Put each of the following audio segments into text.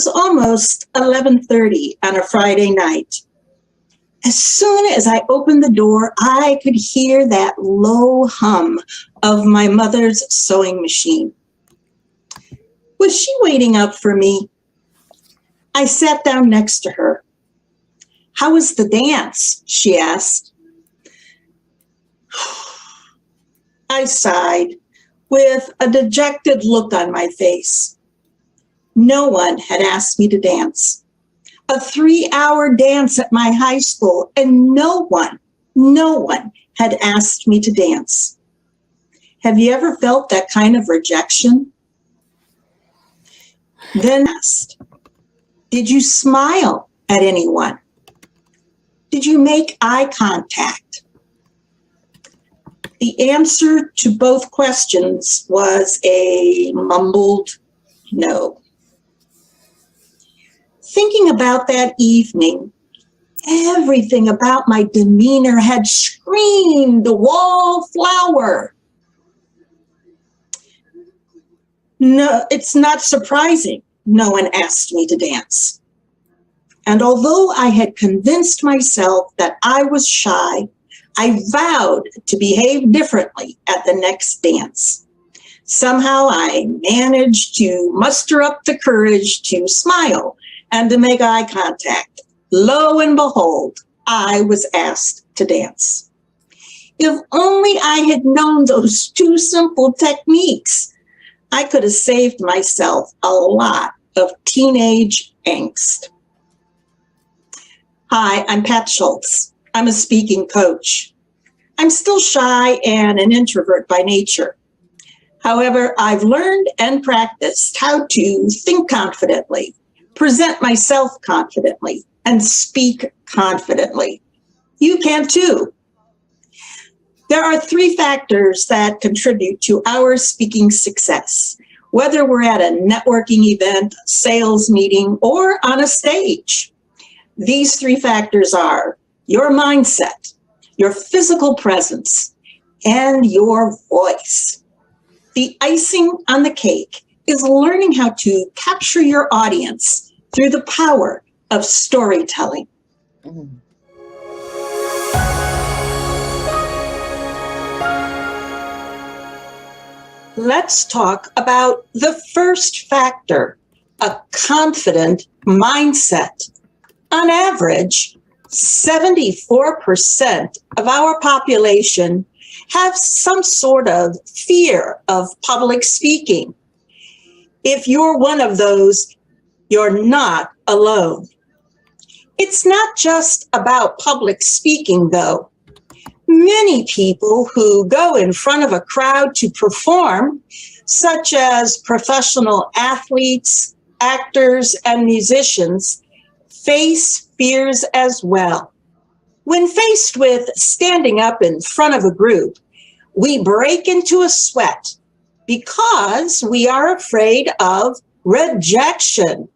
was almost 11:30 on a Friday night. As soon as I opened the door, I could hear that low hum of my mother's sewing machine. Was she waiting up for me? I sat down next to her. "How was the dance?" she asked. I sighed with a dejected look on my face. No one had asked me to dance. A 3-hour dance at my high school, and no one had asked me to dance. Have you ever felt that kind of rejection? Then asked, did you smile at anyone? Did you make eye contact? The answer to both questions was a mumbled no. Thinking about that evening, everything about my demeanor had screamed wallflower. No, it's not surprising no one asked me to dance. And although I had convinced myself that I was shy, I vowed to behave differently at the next dance. Somehow I managed to muster up the courage to smile and to make eye contact. Lo and behold, I was asked to dance. If only I had known those two simple techniques, I could have saved myself a lot of teenage angst. Hi, I'm Pat Schultz. I'm a speaking coach. I'm still shy and an introvert by nature. However, I've learned and practiced how to think confidently, present myself confidently, and speak confidently. You can too. There are 3 factors that contribute to our speaking success, whether we're at a networking event, a sales meeting, or on a stage. These 3 factors are your mindset, your physical presence, and your voice. The icing on the cake is learning how to capture your audience through the power of storytelling. Let's talk about the first factor, a confident mindset. On average, 74% of our population have some sort of fear of public speaking. If you're one of those, you're not alone. It's not just about public speaking, though. Many people who go in front of a crowd to perform, such as professional athletes, actors, and musicians, face fears as well. When faced with standing up in front of a group, we break into a sweat because we are afraid of rejection.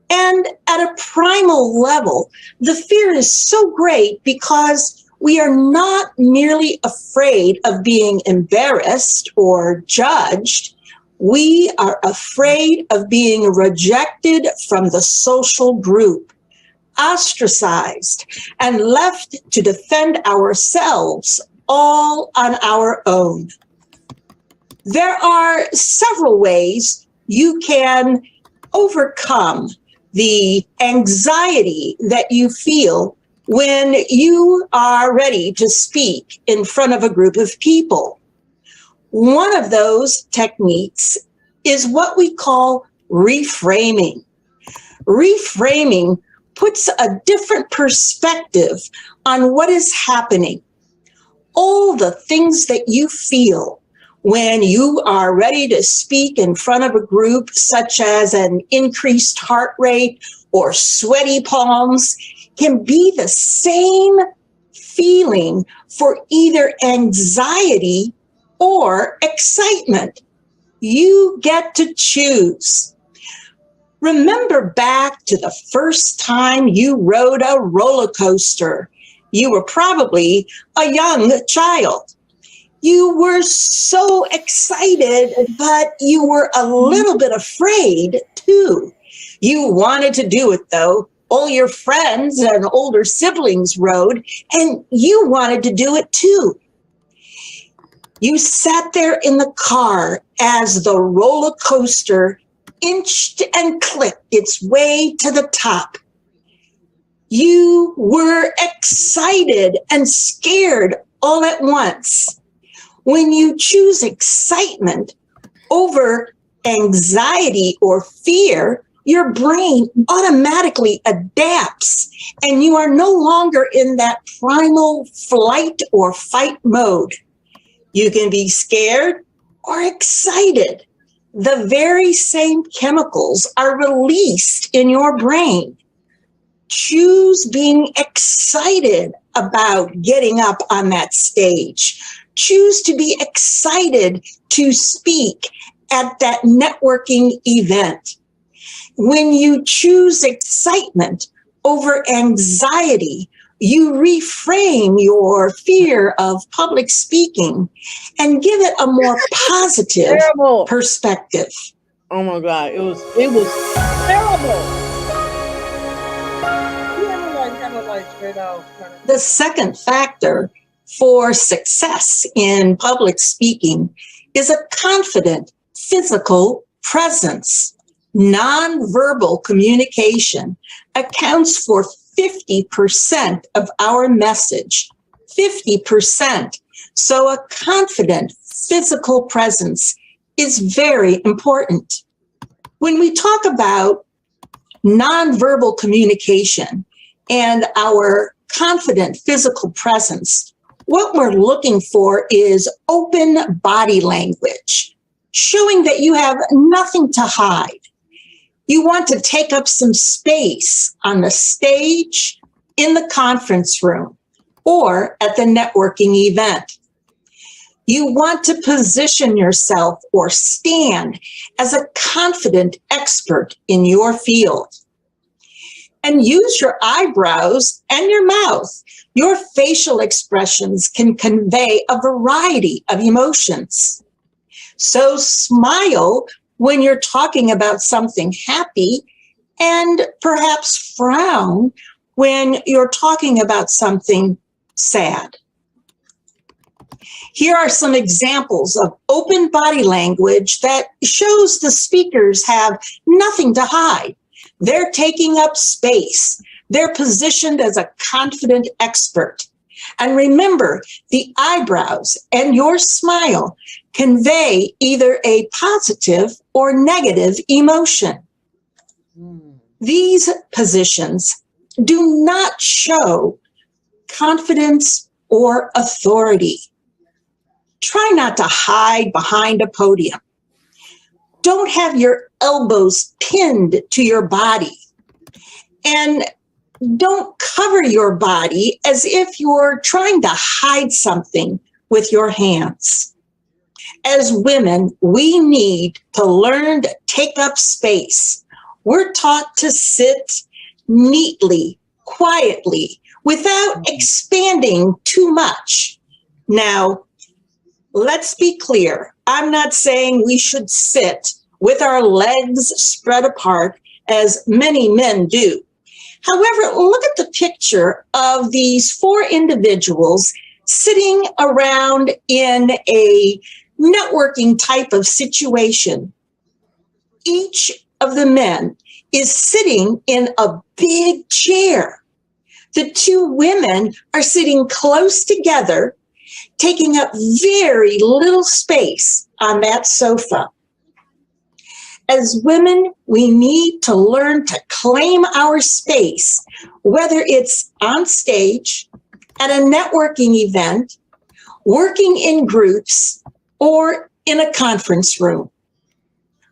And at a primal level, the fear is so great because we are not merely afraid of being embarrassed or judged. We are afraid of being rejected from the social group, ostracized, and left to defend ourselves all on our own. There are several ways you can overcome the anxiety that you feel when you are ready to speak in front of a group of people. One of those techniques is what we call reframing. Reframing puts a different perspective on what is happening. All the things that you feel when you are ready to speak in front of a group, such as an increased heart rate or sweaty palms, can be the same feeling for either anxiety or excitement. You get to choose. Remember back to the first time you rode a roller coaster. You were probably a young child. You were so excited, but you were a little bit afraid too. You wanted to do it, though. All your friends and older siblings rode, and you wanted to do it too. You sat there in the car as the roller coaster inched and clicked its way to the top. You were excited and scared all at once. When you choose excitement over anxiety or fear, your brain automatically adapts, and you are no longer in that primal flight or fight mode. You can be scared or excited. The very same chemicals are released in your brain. Choose being excited about getting up on that stage. Choose to be excited to speak at that networking event. When you choose excitement over anxiety, you reframe your fear of public speaking and give it a more positive perspective. Oh my God, it was terrible. The second factor for success in public speaking is a confident physical presence. Nonverbal communication accounts for 50% of our message, 50%. So a confident physical presence is very important. When we talk about nonverbal communication and our confident physical presence, what we're looking for is open body language, showing that you have nothing to hide. You want to take up some space on the stage, in the conference room, or at the networking event. You want to position yourself or stand as a confident expert in your field. And use your eyebrows and your mouth. Your facial expressions can convey a variety of emotions. So smile when you're talking about something happy, and perhaps frown when you're talking about something sad. Here are some examples of open body language that shows the speakers have nothing to hide. They're taking up space. They're positioned as a confident expert. And remember, the eyebrows and your smile convey either a positive or negative emotion. These positions do not show confidence or authority. Try not to hide behind a podium. Don't have your elbows pinned to your body. And don't cover your body as if you're trying to hide something with your hands. As women, we need to learn to take up space. We're taught to sit neatly, quietly, without expanding too much. Now, let's be clear. I'm not saying we should sit with our legs spread apart as many men do. However, look at the picture of these four individuals sitting around in a networking type of situation. Each of the men is sitting in a big chair. The two women are sitting close together, taking up very little space on that sofa. As women, we need to learn to claim our space, whether it's on stage, at a networking event, working in groups, or in a conference room.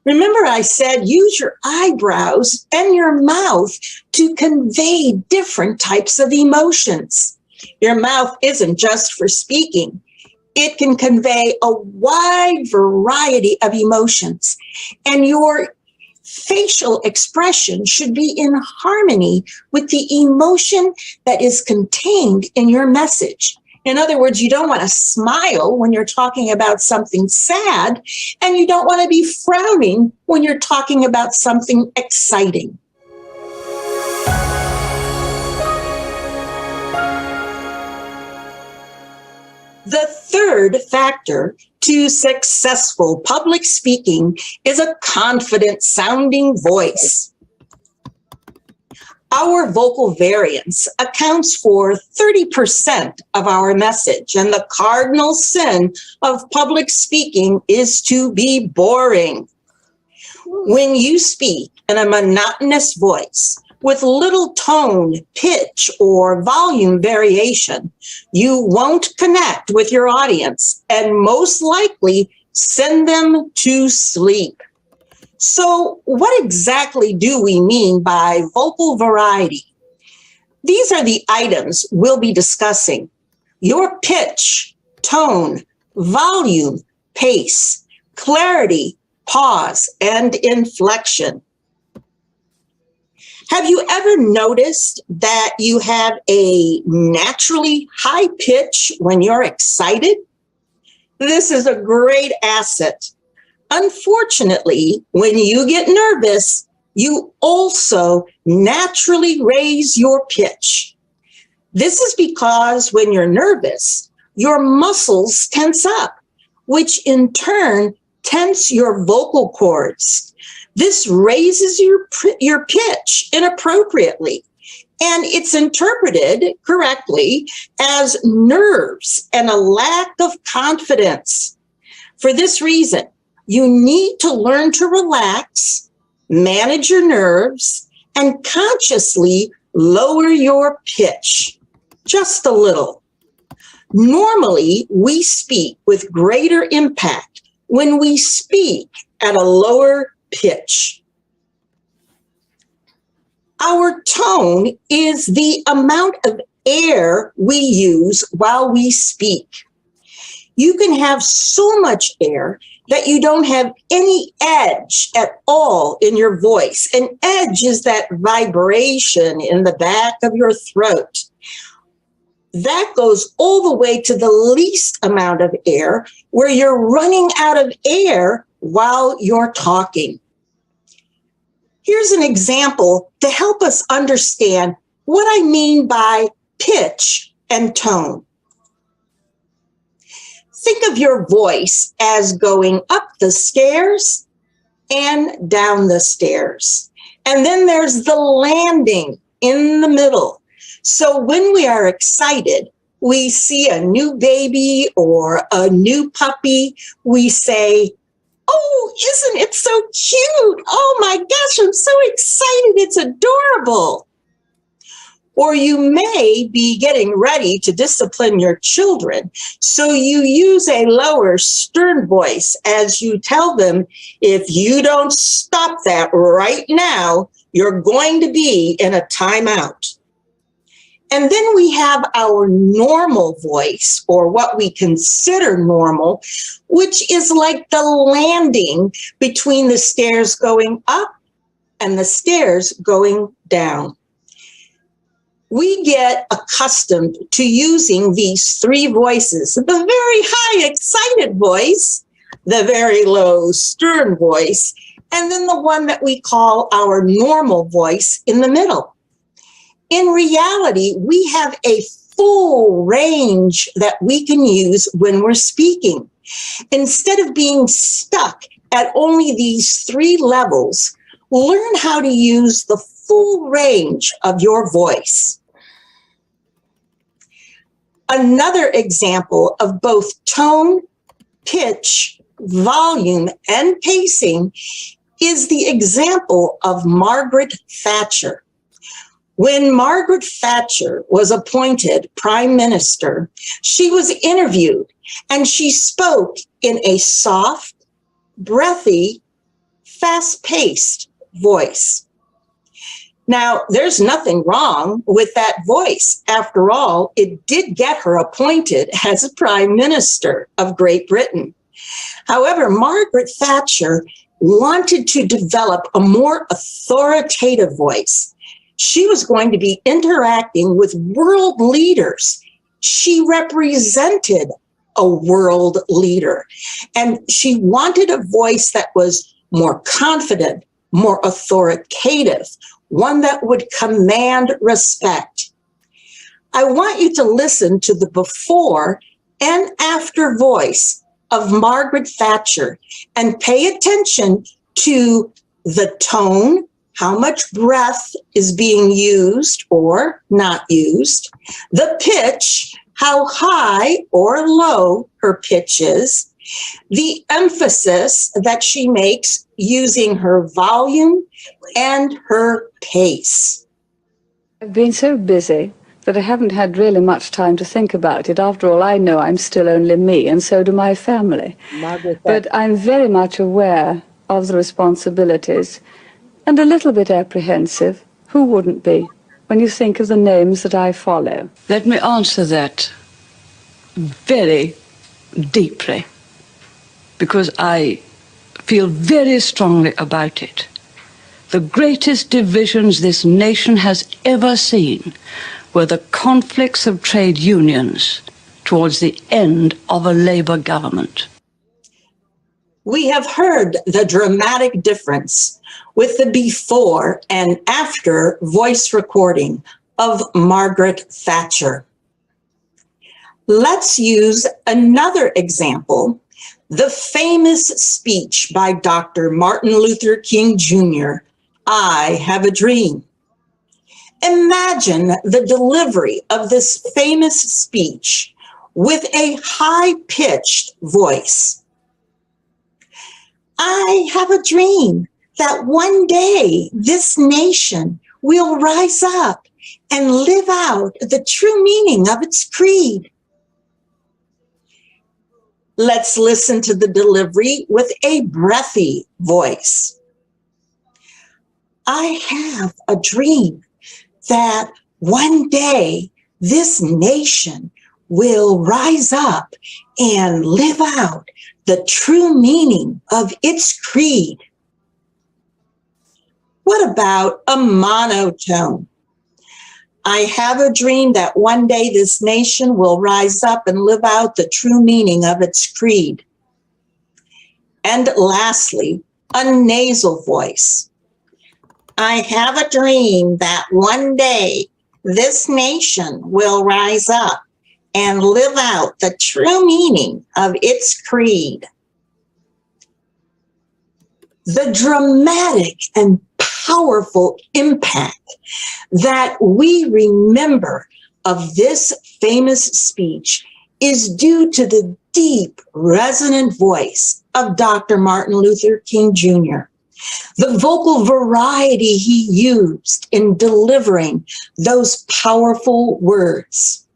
Remember, I said use your eyebrows and your mouth to convey different types of emotions. Your mouth isn't just for speaking. It can convey a wide variety of emotions, and your facial expression should be in harmony with the emotion that is contained in your message. In other words, you don't want to smile when you're talking about something sad, and you don't want to be frowning when you're talking about something exciting. The third factor to successful public speaking is a confident sounding voice. Our vocal variance accounts for 30% of our message, and the cardinal sin of public speaking is to be boring. When you speak in a monotonous voice with little tone, pitch, or volume variation, you won't connect with your audience and most likely send them to sleep. So what exactly do we mean by vocal variety? These are the items we'll be discussing: your pitch, tone, volume, pace, clarity, pause, and inflection. Have you ever noticed that you have a naturally high pitch when you're excited? This is a great asset. Unfortunately, when you get nervous, you also naturally raise your pitch. This is because when you're nervous, your muscles tense up, which in turn tense your vocal cords. This raises your pitch inappropriately, and it's interpreted correctly as nerves and a lack of confidence. For this reason, you need to learn to relax, manage your nerves, and consciously lower your pitch just a little. Normally, we speak with greater impact when we speak at a lower pitch. Our tone is the amount of air we use while we speak. You can have so much air that you don't have any edge at all in your voice. An edge is that vibration in the back of your throat. That goes all the way to the least amount of air, where you're running out of air while you're talking. Here's an example to help us understand what I mean by pitch and tone. Think of your voice as going up the stairs and down the stairs. And then there's the landing in the middle. So when we are excited, we see a new baby or a new puppy, we say, "Oh, isn't it so cute? Oh my gosh, I'm so excited. It's adorable." Or you may be getting ready to discipline your children, so you use a lower, stern voice as you tell them, "If you don't stop that right now, you're going to be in a timeout." And then we have our normal voice, or what we consider normal, which is like the landing between the stairs going up and the stairs going down. We get accustomed to using these three voices: the very high, excited voice, the very low, stern voice, and then the one that we call our normal voice in the middle. In reality, we have a full range that we can use when we're speaking. Instead of being stuck at only these three levels, learn how to use the full range of your voice. Another example of both tone, pitch, volume, and pacing is the example of Margaret Thatcher. When Margaret Thatcher was appointed Prime Minister, she was interviewed and she spoke in a soft, breathy, fast-paced voice. Now, there's nothing wrong with that voice. After all, it did get her appointed as a Prime Minister of Great Britain. However, Margaret Thatcher wanted to develop a more authoritative voice. She was going to be interacting with world leaders She represented a world leader, and she wanted a voice that was more confident, more authoritative, one that would command respect. I want you to listen to the before and after voice of Margaret Thatcher and pay attention to the tone, how much breath is being used or not used, the pitch, how high or low her pitch is, the emphasis that she makes using her volume and her pace. I've been so busy that I haven't had really much time to think about it. After all, I know I'm still only me, and so do my family. But I'm very much aware of the responsibilities and a little bit apprehensive. Who wouldn't be when you think of the names that I follow? Let me answer that very deeply, because I feel very strongly about it. The greatest divisions this nation has ever seen were the conflicts of trade unions towards the end of a Labour government. We have heard the dramatic difference with the before and after voice recording of Margaret Thatcher. Let's use another example, the famous speech by Dr. Martin Luther King Jr., I Have a Dream. Imagine the delivery of this famous speech with a high-pitched voice. I have a dream that one day this nation will rise up and live out the true meaning of its creed. Let's listen to the delivery with a breathy voice. I have a dream that one day this nation will rise up and live out the true meaning of its creed. What about a monotone? I have a dream that one day this nation will rise up and live out the true meaning of its creed. And lastly, a nasal voice. I have a dream that one day this nation will rise up and live out the true meaning of its creed. The dramatic and powerful impact that we remember of this famous speech is due to the deep, resonant voice of Dr. Martin Luther King Jr., the vocal variety he used in delivering those powerful words.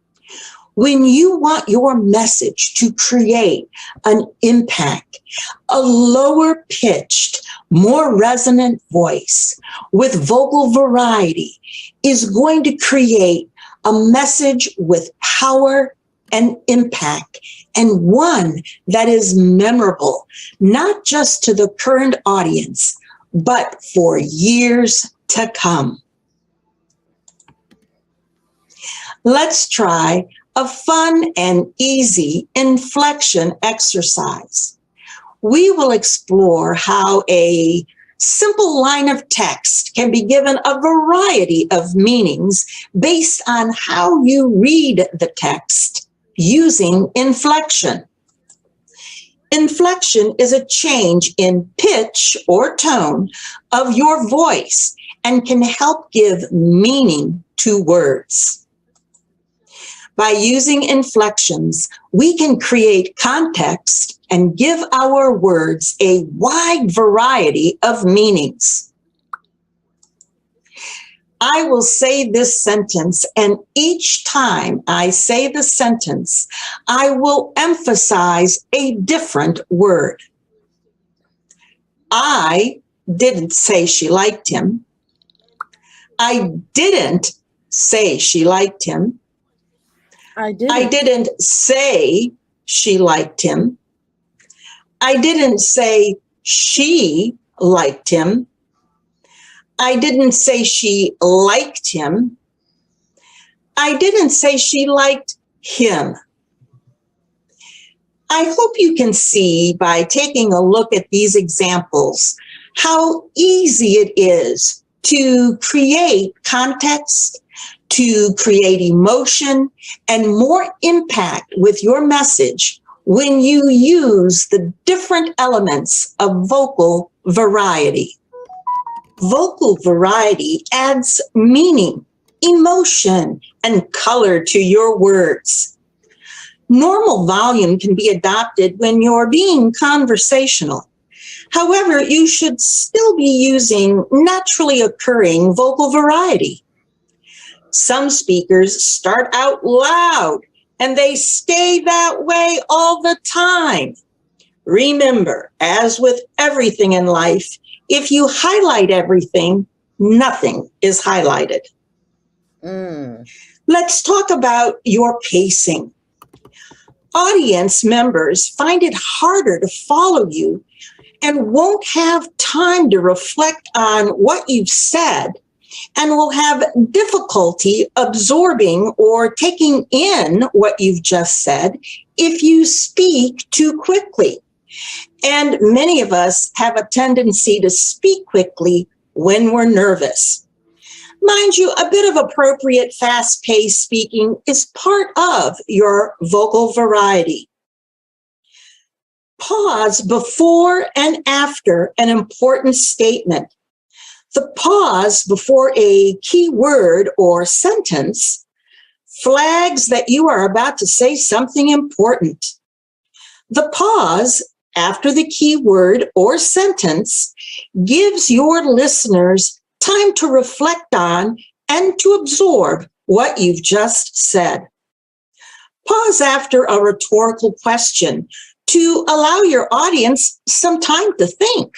When you want your message to create an impact, a lower pitched, more resonant voice with vocal variety is going to create a message with power and impact, and one that is memorable, not just to the current audience, but for years to come. Let's try a fun and easy inflection exercise. We will explore how a simple line of text can be given a variety of meanings based on how you read the text using inflection. Inflection is a change in pitch or tone of your voice and can help give meaning to words. By using inflections, we can create context and give our words a wide variety of meanings. I will say this sentence, and each time I say the sentence, I will emphasize a different word. I didn't say she liked him. I didn't say she liked him. I didn't say she liked him. I didn't say she liked him. I didn't say she liked him. I didn't say she liked him. I hope you can see by taking a look at these examples how easy it is to create context, to create emotion, and more impact with your message when you use the different elements of vocal variety. Vocal variety adds meaning, emotion, and color to your words. Normal volume can be adopted when you're being conversational. However, you should still be using naturally occurring vocal variety. Some speakers start out loud and they stay that way all the time. Remember, as with everything in life, if you highlight everything, nothing is highlighted. Let's talk about your pacing. Audience members find it harder to follow you and won't have time to reflect on what you've said and will have difficulty absorbing or taking in what you've just said if you speak too quickly. And many of us have a tendency to speak quickly when we're nervous. Mind you, a bit of appropriate fast-paced speaking is part of your vocal variety. Pause before and after an important statement. The pause before a key word or sentence flags that you are about to say something important. The pause after the key word or sentence gives your listeners time to reflect on and to absorb what you've just said. Pause after a rhetorical question to allow your audience some time to think,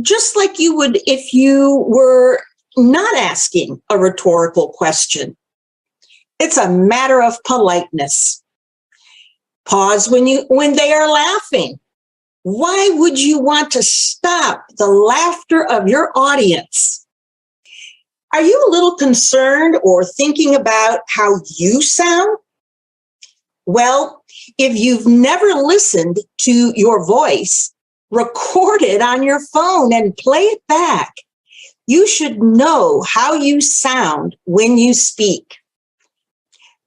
just like you would if you were not asking a rhetorical question. It's a matter of politeness. Pause when they are laughing. Why would you want to stop the laughter of your audience? Are you a little concerned or thinking about how you sound? Well, if you've never listened to your voice, record it on your phone and play it back. You should know how you sound when you speak.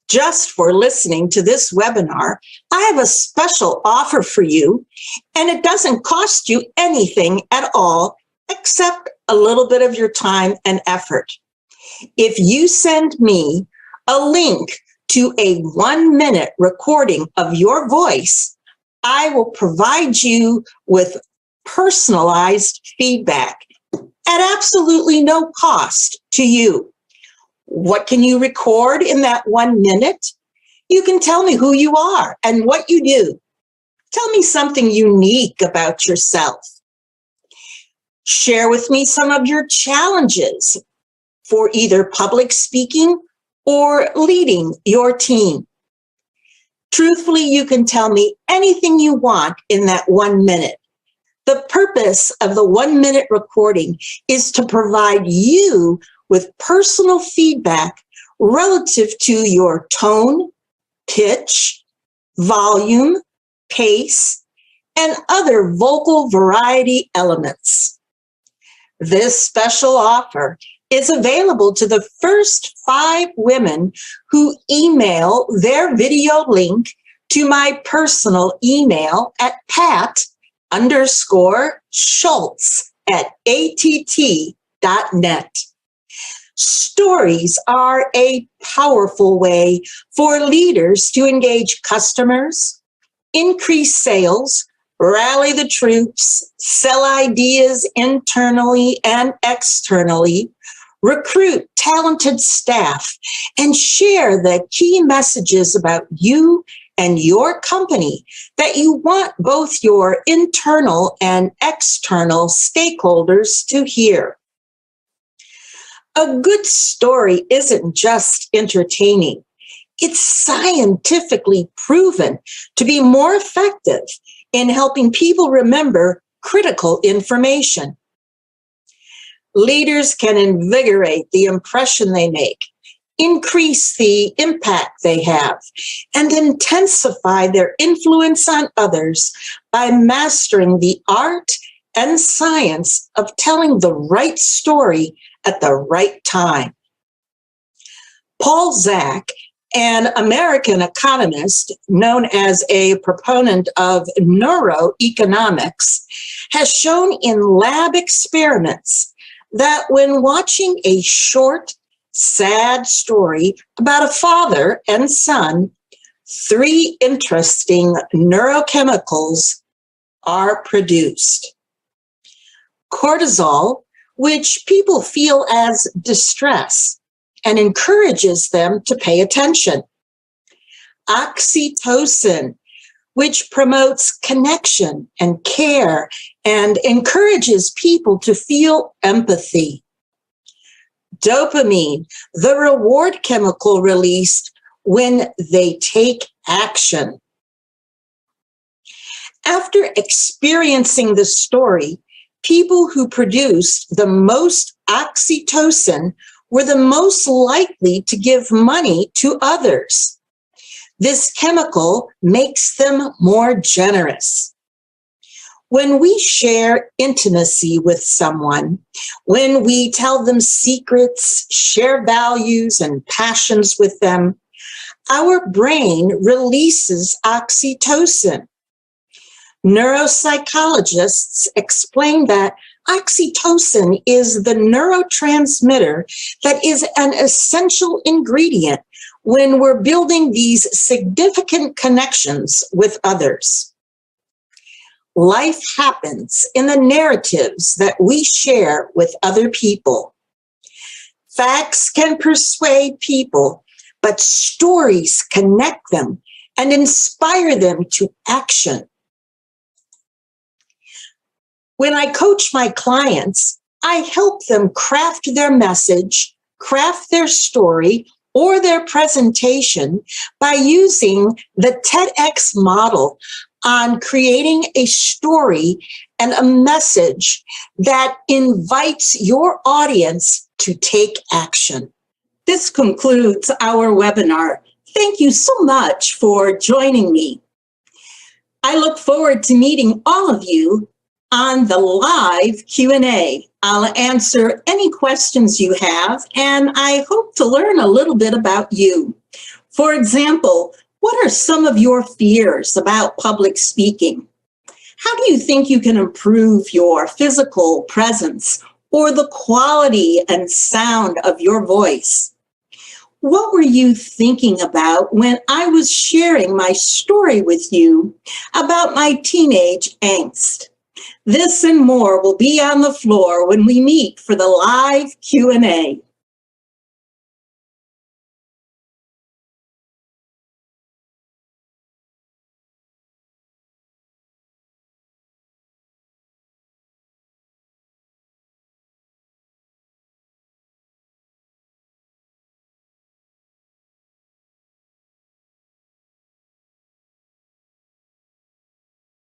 Just for listening to this webinar, I have a special offer for you, and it doesn't cost you anything at all except a little bit of your time and effort. If you send me a link to a 1-minute recording of your voice, I will provide you with personalized feedback at absolutely no cost to you. What can you record in that 1 minute? You can tell me who you are and what you do. Tell me something unique about yourself. Share with me some of your challenges for either public speaking or leading your team. Truthfully, you can tell me anything you want in that 1 minute. The purpose of the 1-minute recording is to provide you with personal feedback relative to your tone, pitch, volume, pace, and other vocal variety elements. This special offer is available to the first 5 women who email their video link to my personal email at pat_Schultz@att.net. Stories are a powerful way for leaders to engage customers, increase sales, rally the troops, sell ideas internally and externally, recruit talented staff, and share the key messages about you and your company that you want both your internal and external stakeholders to hear. A good story isn't just entertaining. It's scientifically proven to be more effective in helping people remember critical information. Leaders can invigorate the impression they make increase the impact they have, and intensify their influence on others by mastering the art and science of telling the right story at the right time. Paul Zak, an American economist known as a proponent of neuroeconomics, has shown in lab experiments that when watching a short, sad story about a father and son, 3 interesting neurochemicals are produced. Cortisol, which people feel as distress and encourages them to pay attention. Oxytocin, which promotes connection and care and encourages people to feel empathy. Dopamine, the reward chemical released when they take action. After experiencing the story, people who produced the most oxytocin were the most likely to give money to others. This chemical makes them more generous. When we share intimacy with someone, when we tell them secrets, share values and passions with them, our brain releases oxytocin. Neuropsychologists explain that oxytocin is the neurotransmitter that is an essential ingredient when we're building these significant connections with others. Life happens in the narratives that we share with other people. Facts can persuade people, but stories connect them and inspire them to action. When I coach my clients, I help them craft their message, craft their story, or their presentation by using the TEDx model on creating a story and a message that invites your audience to take action. This concludes our webinar. Thank you so much for joining me. I look forward to meeting all of you on the live Q&A. I'll answer any questions you have, and I hope to learn a little bit about you. For example, what are some of your fears about public speaking? How do you think you can improve your physical presence or the quality and sound of your voice? What were you thinking about when I was sharing my story with you about my teenage angst? This and more will be on the floor when we meet for the live Q&A.